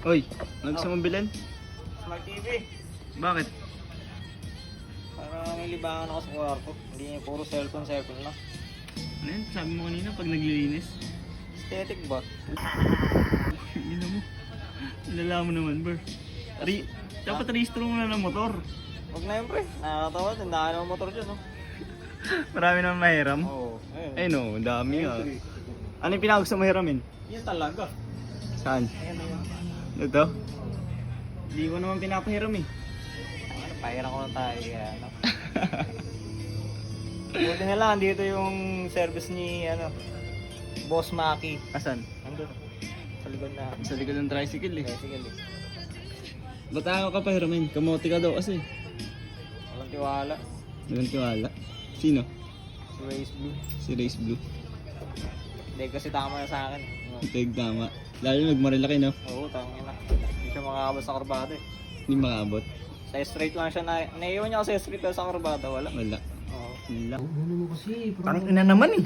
Oy, ano gusto mong bilhin? Smart TV. Bakit? Para may libangan ako sa kwarto. Hindi puro cellphone lang. Ano yan? Sabi mo kanina pag naglilinis. Aesthetic ba? Yun mo. Ilala mo naman, bro. Dapat rehistro mo na ng motor. Huwag na yun, pre. Nakakatawa. Tindahan ng motor dyan, no? Marami naman mahiram. Oo. Ayun o, ang dami ah. Ano yung pinakagusto mo hiramin? Yan talaga. Saan? Ayan na yun. Ito? Hindi ko naman pinapahiram eh. Ano, pahiram ko na tayo. Kaya, ano. Buti na lang, dito yung service ni, Boss Maki. Asan? Andun. Sa likod na. Sa likod ng tricycle eh. Tricycle eh. Ba't ako ka pahiramin? Kamote ka daw kasi. Walang tiwala. Walang tiwala. Sino? Si Race Blue. Si Race Blue. Hindi kasi tama na sa akin. Tig tama. Lalo nagmarilaki no? Oo, tama na. Hindi siya makakabas sa kurbada eh. Hindi makabot. Sa straight lang siya na... Naiiwan niya ako sa straight pero sa kurbada. Wala. Wala. Oo. Wala. Parang ina naman eh.